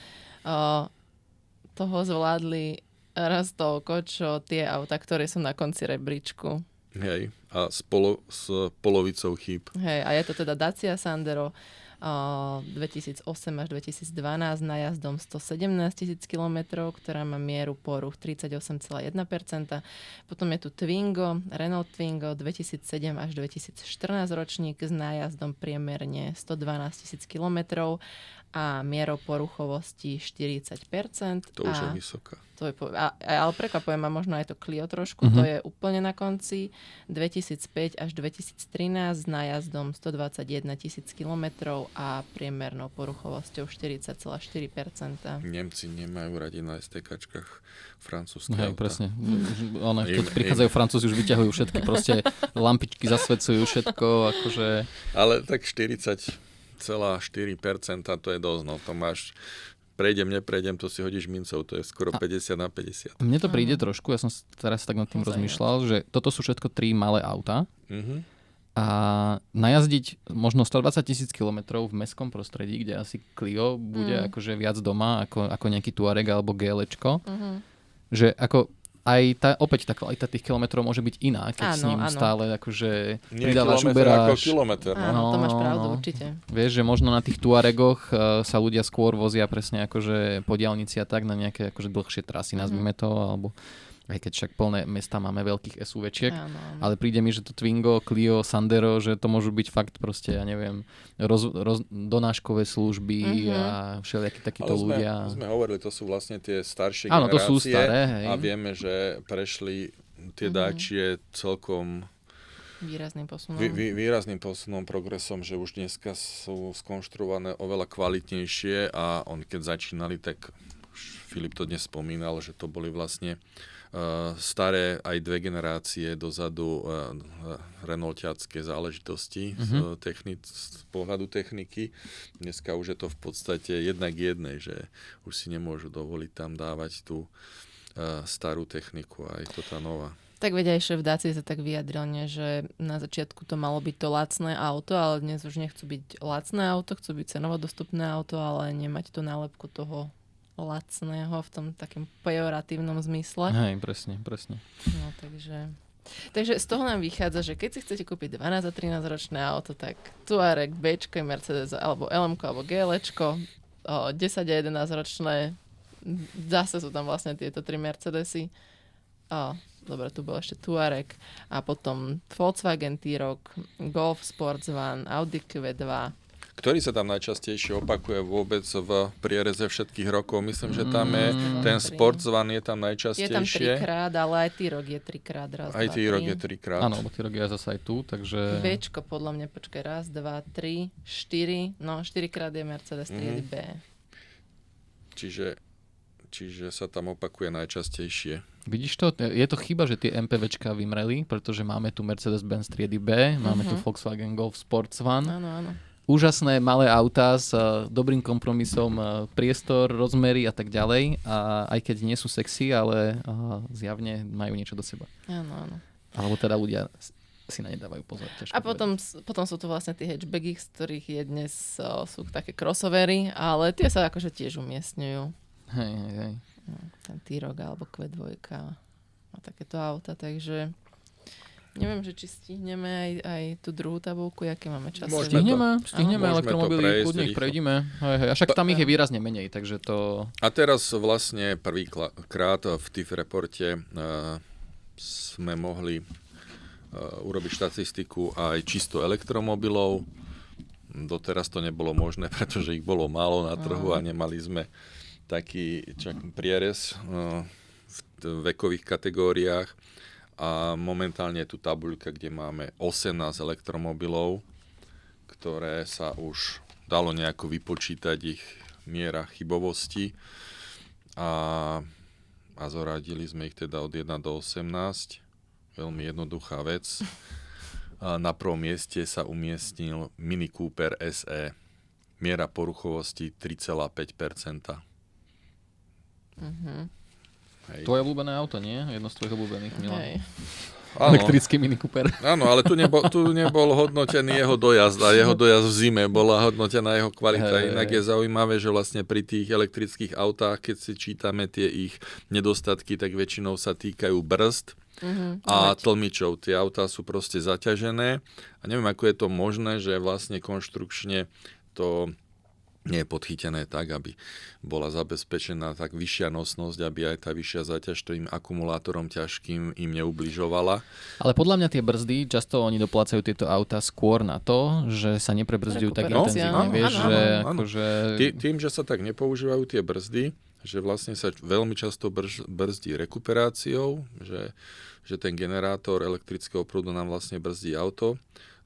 toho zvládli raz toľko, čo tie auta, ktoré sú na konci rebríčku.
Hej, a s polovicou chýb.
Hej, a je to teda Dacia Sandero 2008 až 2012 nájazdom 117 000 km, ktorá má mieru poruch 38,1%. Potom je tu Twingo, Renault Twingo 2007 až 2014 ročník s nájazdom priemerne 112 000 km a mierou poruchovosti 40%.
To už je vysoká.
Ale prekvapuje ma možno aj to Clio trošku, to je úplne na konci. 2013 2005 až 2013 s nájazdom 121 000 kilometrov a priemernou poruchovosťou 40,4%.
Nemci nemajú radi na STKčkách francúzske
Hej,
auta.
presne. Keď prichádzajú Francúzi, už vyťahujú všetky proste lampičky, zasvedcujú všetko, akože...
Ale tak 40,4% to je dosť, no to máš... Neprejdem, to si hodíš mincov, to je skoro 50/50.
Mne to príde trošku, ja som teraz tak nad tým rozmýšľal, že toto sú všetko 3 malé auta a najazdiť možno 120 000 kilometrov v mestskom prostredí, kde asi Clio bude akože viac doma ako nejaký Touareg alebo GLčko, že ako opäť tá kvalita tých kilometrov môže byť iná, keď s ním stále akože pridávaš, uberáš.
Kilometr.
Áno, to máš pravdu, určite.
Vieš, že možno na tých Tuaregoch sa ľudia skôr vozia presne akože po diaľnici a tak na nejaké akože dlhšie trasy, nazvime to, alebo aj keď však plné mesta máme veľkých SUVčiek, ale príde mi, že to Twingo, Clio, Sandero, že to môžu byť fakt proste, ja neviem, donáškové služby a všelijakí takíto ľudia.
Sme hovorili, to sú vlastne tie staršie generácie.
Áno, to sú staré, hej.
A vieme, že prešli tie Dacie celkom výrazným posunom, progresom, že už dneska sú skonštruované oveľa kvalitnejšie a keď začínali, tak Filip to dnes spomínal, že to boli vlastne staré aj 2 generácie dozadu renaultiacké záležitosti z pohľadu techniky. Dneska už je to v podstate 1:1, že už si nemôžu dovoliť tam dávať tú starú techniku, aj to tá nová.
Tak veď aj šéf Dacie sa tak vyjadril, že na začiatku to malo byť to lacné auto, ale dnes už nechcú byť lacné auto, chcú byť cenovo dostupné auto, ale nemať tú nálepku toho lacného v tom takém pejoratívnom zmysle.
Hej, presne.
No, takže z toho nám vychádza, že keď si chcete kúpiť 12 a 13 ročné auto, tak Touareg, Bčko, Mercedes alebo LMko alebo GLčko, 10 a 11 ročné, zase sú tam vlastne tieto 3 Mercedesy. Dobre, tu bol ešte Touareg a potom Volkswagen T-Roc, Golf Sportsvan, Audi Q2.
Ktorý sa tam najčastejšie opakuje vôbec v priereze všetkých rokov? Myslím, že tam je ten Sportsvan je tam najčastejšie.
Je tam 3-krát, ale aj T-Roc je 3-krát.
Aj T-Roc je 3-krát.
Áno, lebo T-Roc je zase aj tu, takže...
Bčko podľa mňa, počkaj, 1, 2, 3, 4, no 4-krát je Mercedes triedy B.
Čiže sa tam opakuje najčastejšie.
Vidíš to? Je to chyba, že tie MPVčka vymreli, pretože máme tu Mercedes-Benz triedy B, máme tu Volkswagen Golf Sportsvan.
Áno.
Úžasné malé autá s dobrým kompromisom, priestor, rozmery a tak ďalej. A aj keď nie sú sexy, ale zjavne majú niečo do seba.
Áno.
Alebo teda ľudia si na ne dávajú pozor.
A potom sú tu vlastne tie hatchbacky, z ktorých je dnes sú také crossovery, ale tie sa akože tiež umiestňujú.
Hej.
Ten T-Roc alebo Q2 a takéto auta, takže... Neviem, že či stihneme aj tú druhú tabulku, aké máme čas.
Stihneme elektromobily, kľudne ich prejdime. A však tam ich je výrazne menej, takže to...
A teraz vlastne prvýkrát v TIF reporte sme mohli urobiť štatistiku aj čisto elektromobilov. Doteraz to nebolo možné, pretože ich bolo málo na trhu a nemali sme taký prierez v vekových kategóriách. A momentálne je tu tabuľka, kde máme 18 elektromobilov, ktoré sa už dalo nejako vypočítať ich miera chybovosti a zoradili sme ich teda od 1 do 18. Veľmi jednoduchá vec. A na prvom mieste sa umiestnil Mini Cooper SE. Miera poruchovosti 3,5%.
Hej. Tvoje obľúbené auto, nie? Jedno z tvojich obľúbených, Milan.
Elektrický
Mini Cooper.
Áno, ale tu nebol hodnotený jeho dojazd a jeho dojazd v zime bola hodnotená jeho kvalita. Inak je zaujímavé, že vlastne pri tých elektrických autách, keď si čítame tie ich nedostatky, tak väčšinou sa týkajú brzd a tlmičov. Tie autá sú proste zaťažené a neviem, ako je to možné, že vlastne konštrukčne to nie je podchytené tak, aby bola zabezpečená tak vyššia nosnosť, aby aj tá vyššia záťaž tým akumulátorom ťažkým im neubližovala.
Ale podľa mňa tie brzdy, často oni doplácajú tieto autá skôr na to, že sa neprebrzdujú tak intenzívne. Vieš, že akože...
Tým, že sa tak nepoužívajú tie brzdy že vlastne sa veľmi často brzdí rekuperáciou, že ten generátor elektrického prúdu nám vlastne brzdí auto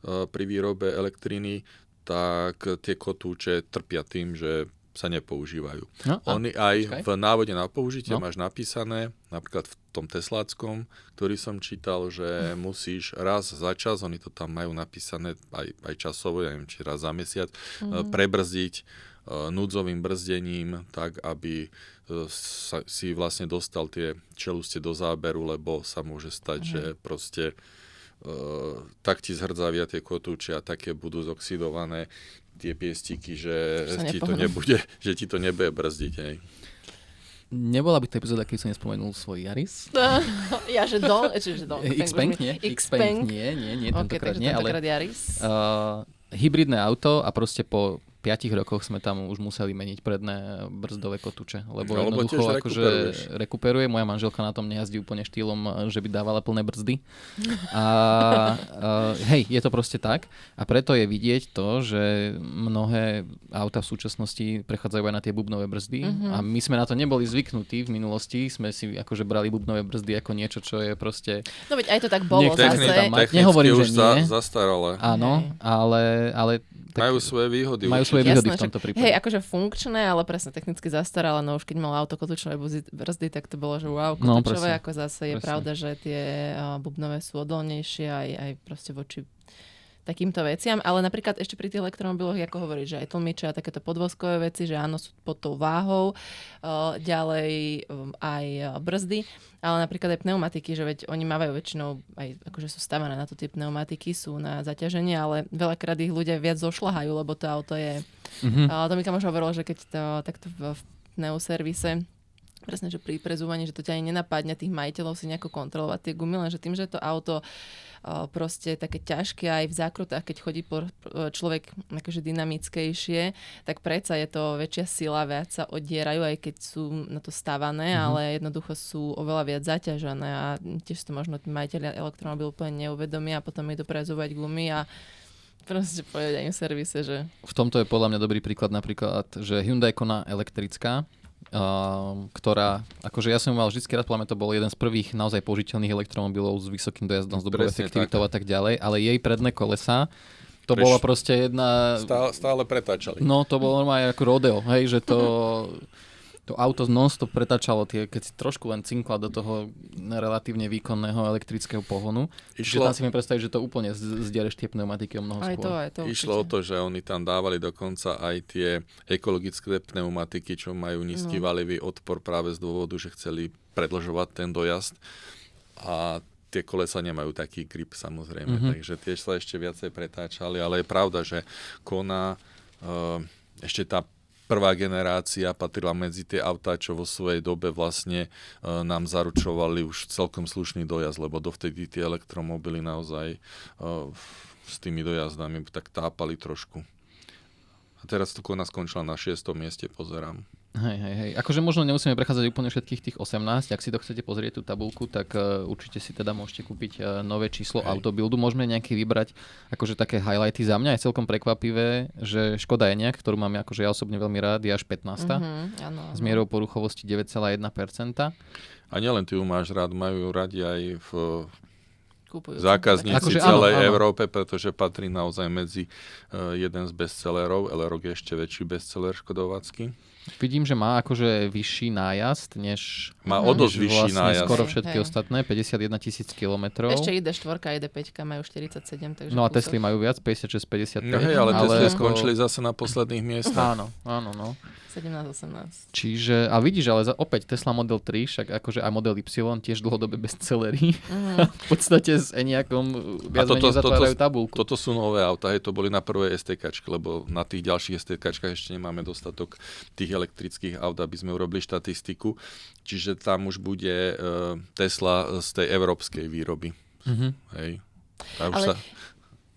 pri výrobe elektriny, tak tie kotúče trpia tým, že sa nepoužívajú.
No,
Oni aj v návode na použitie máš napísané, napríklad v tom tesláckom, ktorý som čítal, že musíš raz za čas, oni to tam majú napísané aj časovo, ja neviem, či raz za mesiac, prebrzdiť núdzovým brzdením, tak aby si vlastne dostal tie čelustie do záberu, lebo sa môže stať, že proste tak ti zhrdzavia tie kotúče a také budú zoxidované tie piestiky, že ti to nebude brzdiť. Hej.
Nebola by to epizóda, keď som nespomenul svoj Yaris?
Ja, že Don.
Xpeng nie. Xpeng nie, tentokrát nie, ale
Yaris.
Hybridné auto a proste po 5 rokoch sme tam už museli meniť predné brzdové kotúče, lebo jednoducho akože rekuperuje. Moja manželka na tom nejazdí úplne štýlom, že by dávala plné brzdy. A hej, je to proste tak. A preto je vidieť to, že mnohé auta v súčasnosti prechádzajú aj na tie bubnové brzdy. A my sme na to neboli zvyknutí. V minulosti sme si akože brali bubnové brzdy ako niečo, čo je proste...
No veď aj to tak bolo
zase.
Nehovorím,
že
nie.
Zastaralé.
Áno, ale
majú svoje výhody.
Majú svoje výhody v tomto prípade.
Hej, akože funkčné, ale presne technicky zastaralé, no už keď mal auto kotúčové brzdy, tak to bolo, že wow, kotúčové, ako zase je pravda, že tie bubnové sú odolnejšie aj proste voči takýmto veciam, ale napríklad ešte pri tých elektromobiloch, ako hovoríš, že aj tlmiče a takéto podvozkové veci, že áno, sú pod tou váhou, ďalej aj brzdy, ale napríklad aj pneumatiky, že veď oni mávajú väčšinou, aj akože sú stavané na to tie pneumatiky, sú na zaťaženie, ale veľakrát ich ľudia viac zošľahajú, lebo to auto je... To mi kamoš hovoril, že keď to takto v pneuservise presne, že pri prezúvaní, že to ťa ani nenapadne tých majiteľov si nejako kontrolovať tie gumy, lenže tým, že to auto proste také ťažké aj v zákrutách, keď chodí človek akože dynamickejšie, tak predsa je to väčšia sila, viac sa oddierajú, aj keď sú na to stavané, ale jednoducho sú oveľa viac zaťažené a tiež to možno tí majiteľia elektromobilu úplne neuvedomia a potom idú prezúvať gumy a proste povedia im v servise, že... V
tomto je podľa mňa dobrý príklad napríklad, že Hyundai Kona elektrická, ktorá, akože ja som mal vždy rád, podľa mňa to bol jeden z prvých naozaj použiteľných elektromobilov s vysokým dojazdom, s dobrou efektivitou a tak ďalej, ale jej predné kolesá, to bola proste jedna...
Stále pretáčali.
No, to bolo normálne ako rodeo, hej, že to auto non-stop pretáčalo keď si trošku len cinkla do toho relatívne výkonného elektrického pohonu. Čiže tam si mi predstaviť, že to úplne zdiereš tie pneumatiky o mnoho skôr.
To
Išlo o to, že oni tam dávali dokonca aj tie ekologické pneumatiky, čo majú nízky valivý odpor práve z dôvodu, že chceli predĺžovať ten dojazd. A tie kolesa nemajú taký grip, samozrejme, takže tiež sa ešte viacej pretáčali, ale je pravda, že Kona, ešte tá prvá generácia patrila medzi tie autá, čo vo svojej dobe vlastne nám zaručovali už celkom slušný dojazd, lebo dovtedy tie elektromobily naozaj s tými dojazdami tak tápali trošku. A teraz tu Kona skončila na 6. mieste, pozerám.
Hej. Akože možno nemusíme prechádzať úplne všetkých tých 18. Ak si to chcete pozrieť, tú tabuľku, tak určite si teda môžete kúpiť nové číslo Autobuildu. Môžeme nejaký vybrať akože také highlighty. Za mňa je celkom prekvapivé, že Škoda Enyaq, ktorú mám akože ja osobne veľmi rád, je až 15.
Áno.
S mierou poruchovosti 9,1%.
A nielen ty ju máš rád, majú radi aj v zákazníci
akože
celej Európe, pretože patrí naozaj medzi jeden z bestsellerov. Elroq je ešte väčší bestseller škodovacký.
Vidím, že má akože vyšší nájazd, než...
Má o dosť vyšší nájazd.
Skoro všetky ostatné, 51 000 kilometrov.
Ešte ID4 a ID5 majú 47, takže...
No a Tesly majú viac, 56, 55.
No hej, ale Tesly skončili zase na posledných miestach.
Áno.
17-18.
Čiže, a vidíš, ale opäť Tesla Model 3, však akože aj Model Y, tiež dlhodobé bestsellery. V podstate s Enyaqom viac menej zatvárajú tabulku.
Toto sú nové autá, to boli na prvej STKčke, lebo na tých ďalších STKčkách ešte nemáme dostatok tých elektrických aut, aby sme urobili štatistiku. Čiže tam už bude Tesla z tej európskej výroby. Hej.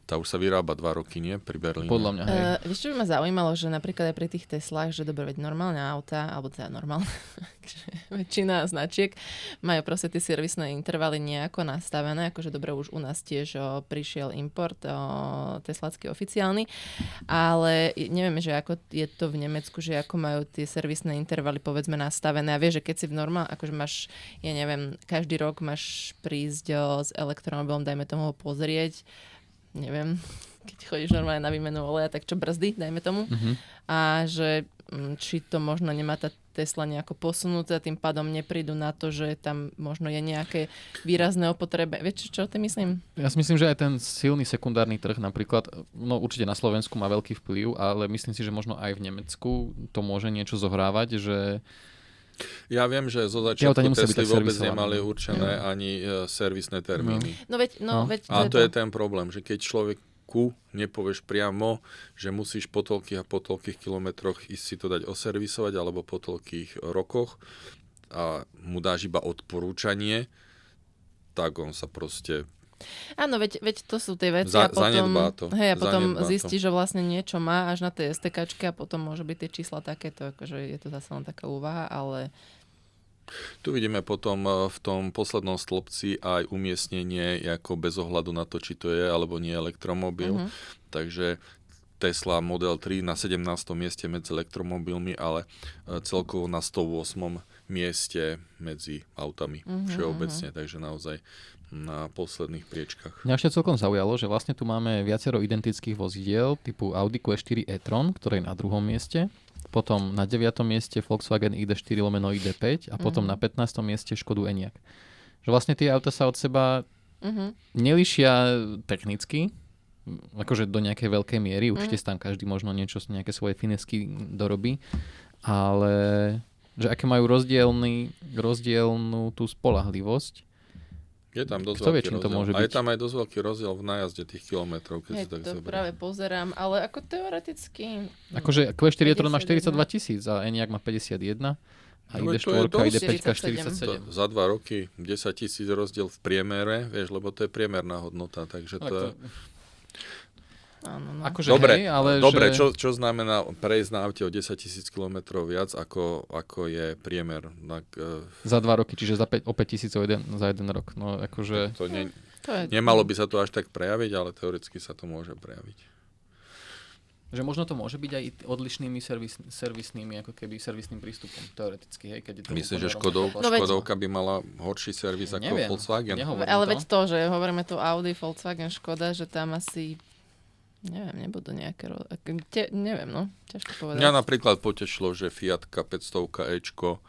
Tá už sa vyrába 2 roky, nie? Pri Berlíne.
Podľa mňa, hej.
Vieš, čo by ma zaujímalo, že napríklad aj pri tých Teslách, že dobre, veď normálne auta, alebo teda normálne, väčšina značiek majú proste tie servisné intervaly nejako nastavené, akože dobre, už u nás tiež prišiel import teslacký oficiálny, ale neviem, že ako je to v Nemecku, že ako majú tie servisné intervaly povedzme nastavené a vieš, že keď si v normálne, akože máš, ja neviem, každý rok máš prísť s elektromobilom, dajme tomu ho pozrieť, neviem, keď chodíš normálne na výmenu oleja, tak čo brzdy, dajme tomu. A že či to možno nemá tá Tesla nejako posunuté a tým pádom neprídu na to, že tam možno je nejaké výrazné opotrebe. Vieš, čo ty myslím?
Ja si myslím, že aj ten silný sekundárny trh napríklad, no určite na Slovensku má veľký vplyv, ale myslím si, že možno aj v Nemecku to môže niečo zohrávať, že
ja viem, že zo začiatku Tesly vôbec nemali určené ani servisné termíny.
No veď,
a to je ten problém, že keď človeku nepovieš priamo, že musíš po toľkých a po toľkých kilometroch ísť si to dať oservisovať alebo po toľkých rokoch a mu dáš iba odporúčanie, tak on sa proste
áno, veď to sú tie veci a potom zistí, že vlastne niečo má až na tej STKčke a potom môže byť tie čísla takéto, akože je to zase len taká úvaha, ale
tu vidíme potom v tom poslednom stĺpci aj umiestnenie ako bez ohľadu na to, či to je alebo nie elektromobil. Takže Tesla Model 3 na 17. mieste medzi elektromobilmi, ale celkovo na 108. mieste medzi autami všeobecne, takže naozaj na posledných priečkách.
Mňa ešte celkom zaujalo, že vlastne tu máme viacero identických vozidiel typu Audi Q4 e-tron, ktoré je na 2. mieste, potom na 9. mieste Volkswagen ID4 lomeno ID5 a potom na 15. mieste Škodu Enyaq. Že vlastne tie auta sa od seba nelišia technicky, akože do nejakej veľkej miery, určite tam každý možno niečo, nejaké svoje finesky dorobí, ale že aké majú rozdielnú tú spoľahlivosť.
Je tam dosť
Kto vie,
veľký
čím to
rozdiel.
môže byť?
A je tam aj dosť veľký rozdiel v nájazde tých kilometrov, keď si tak
to
zoberiem.
práve pozerám, ale ako teoreticky
Akože Q4 e-tron má 42 000 a Enyaq má 51 a ID4 a ID5 47.
Za 2 roky 10 000 rozdiel v priemere, vieš, lebo to je priemerná hodnota, takže to je...
Áno.
Akože
dobre,
hej, ale
dobre
že...
čo znamená prejsť na aute o 10 000 km viac, ako je priemer?
Za 2 roky, čiže o 5 000 za jeden rok. No, akože...
Nemalo by sa to až tak prejaviť, ale teoreticky sa to môže prejaviť.
Že možno to môže byť aj odlišnými servisnými, ako keby servisným prístupom, teoreticky. Hej, keď je to
myslíš, že Škodovka by mala horší servis ako Volkswagen?
Ale veď to, že hovoríme tu Audi, Volkswagen, Škoda, že tam asi nebudú nejaké... Neviem, no. Ťažko povedať.
Mňa napríklad potešilo, že Fiatka 500 Ečko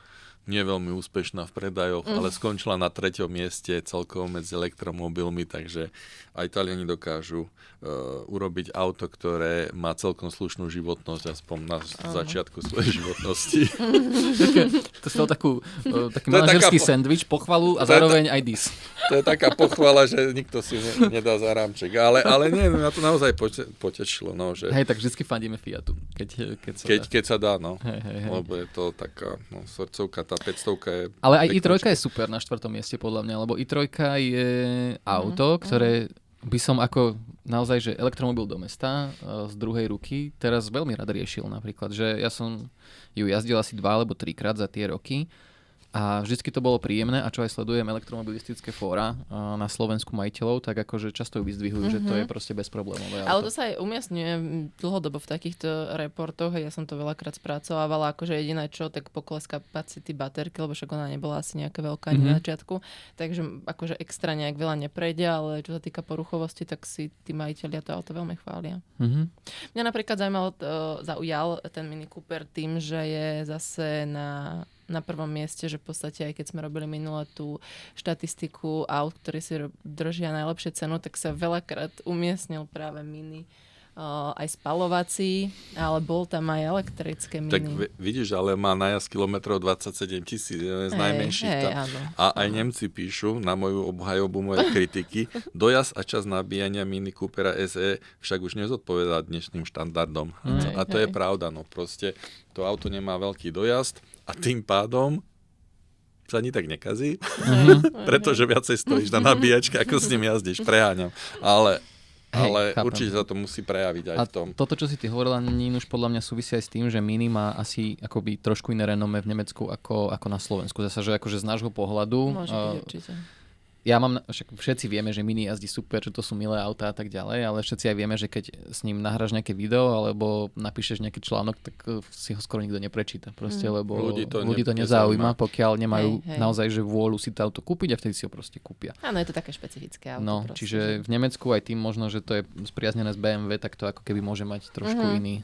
nie veľmi úspešná v predajoch, ale skončila na 3. mieste celkovo medzi elektromobilmi, takže aj Taliani dokážu urobiť auto, ktoré má celkom slušnú životnosť, aspoň na začiatku svojej životnosti.
To je taký manažerský sendvič, pochvalu a zároveň aj dis.
To je taká pochvala, že nikto si nedá za rámček. Ale nie, mňa to naozaj potešilo. No, že...
Hej, tak vždycky fandíme Fiatu.
Keď sa dá, no.
Hej.
Lebo je to taká srdcovka, tá 500 je...
Ale aj i3 je super na 4. mieste podľa mňa, lebo i3 je auto, ktoré by som ako naozaj, že elektromobil do mesta z druhej ruky teraz veľmi rád riešil napríklad, že ja som ju jazdil asi 2 alebo 3 krát za tie roky a vždycky to bolo príjemné a čo aj sledujem elektromobilistické fóra na Slovensku majiteľov, tak akože často ju vyzdvihujú, že to je proste bezproblémové auto.
Ale to sa aj umiestňuje dlhodobo v takýchto reportoch a ja som to veľakrát spracovávala, akože jediné čo, tak pokles kapacity baterky, lebo však ona nebola asi nejaká veľká na začiatku, takže akože extra nejak veľa neprejde, ale čo sa týka poruchovosti, tak si tí majiteľia to auto veľmi chvália. Mňa napríklad zaujal ten Mini Cooper tým, že je zase na prvom mieste, že v podstate aj keď sme robili minule tú štatistiku aut, ktorí si držia najlepšie cenu, tak sa veľakrát umiestnil práve Mini aj spalovací, ale bol tam aj elektrické Mini.
Tak vidíš, ale má najazd kilometrov 27 000, jeden z najmenších tam. A aj Nemci píšu na moju obhajobu mojej kritiky, dojazd a čas nabíjania Mini Coopera SE však už nezodpovedá dnešným štandardom. A to je pravda, no proste to auto nemá veľký dojazd a tým pádom sa ani tak nekazí, pretože viacej stojíš na nabíjačke, ako s ním jazdíš, preháňam. Ale ale
chápem.
určite sa to musí prejaviť aj
A
v tom.
toto, čo si ty hovorila, už podľa mňa súvisí aj s tým, že Mini má asi akoby trošku iné renome v Nemecku ako na Slovensku. Zasa, že akože z nášho pohľadu...
Môže byť určite.
Ja mám, však všetci vieme, že Mini jazdí super, že to sú milé autá a tak ďalej, ale všetci aj vieme, že keď s ním nahráš nejaké video alebo napíšeš nejaký článok, tak si ho skoro nikto neprečíta. Proste, lebo ľudí to nezaujíma, pokiaľ nemajú naozaj že vôľu si to auto kúpiť a vtedy si ho proste kúpia.
Áno, je to také špecifické auto.
No,
proste,
čiže v Nemecku aj tým možno, že to je spriaznené s BMW, tak to ako keby môže mať trošku iný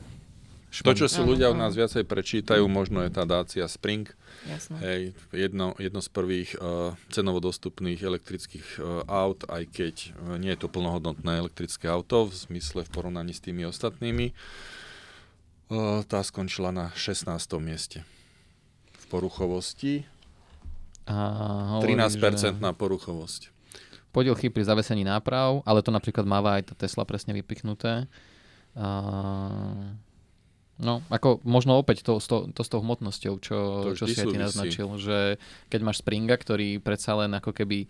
To, čo si ľudia u nás viacej prečítajú, možno je tá Dacia Spring.
Jasné.
Hej, jedno z prvých cenovo dostupných elektrických aut, aj keď nie je to plnohodnotné elektrické auto v zmysle v porovnaní s tými ostatnými. Tá skončila na 16. mieste v poruchovosti.
A
13% na poruchovosť.
Podiel chýb pri zavesení náprav, ale to napríklad máva aj tá Tesla presne vypichnuté. No, ako možno opäť to s tou hmotnosťou, čo si aj ty naznačil, že keď máš Springa, ktorý predsa len ako keby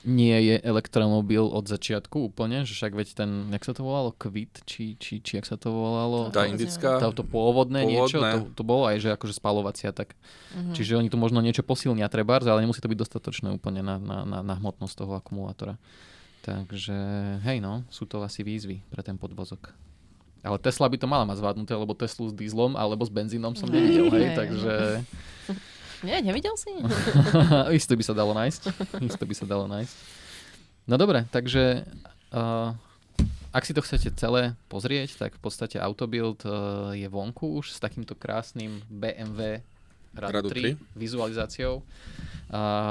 nie je elektromobil od začiatku úplne, že však veď ten, jak sa to volalo, Kvit, či jak sa to volalo?
Tá indická?
To pôvodné niečo, to bolo aj, že akože spaľovacia tak. Čiže oni tu možno niečo posilnia trebárs, ale nemusí to byť dostatočné úplne na hmotnosť toho akumulátora. Takže hej no, sú to asi výzvy pre ten podvozok. Ale Tesla by to mala mať zvládnuté, lebo Teslu s dieslom alebo s benzínom som nevidel, hej, takže...
Nie, nevidel si?
Isto by sa dalo nájsť. No dobre, takže ak si to chcete celé pozrieť, tak v podstate Autobild je vonku už s takýmto krásnym BMW Radu 3 vizualizáciou.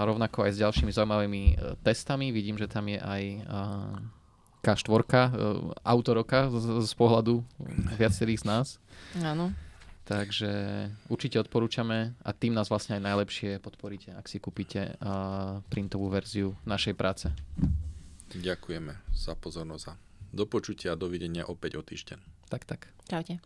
Rovnako aj s ďalšími zaujímavými testami. Vidím, že tam je aj... K4, auto roka z pohľadu viacerých z nás.
Áno.
Takže určite odporúčame a tým nás vlastne aj najlepšie podporíte, ak si kúpite printovú verziu našej práce.
Ďakujeme za pozornosť a do počutia a dovidenia opäť o týždeň.
Tak.
Čaute.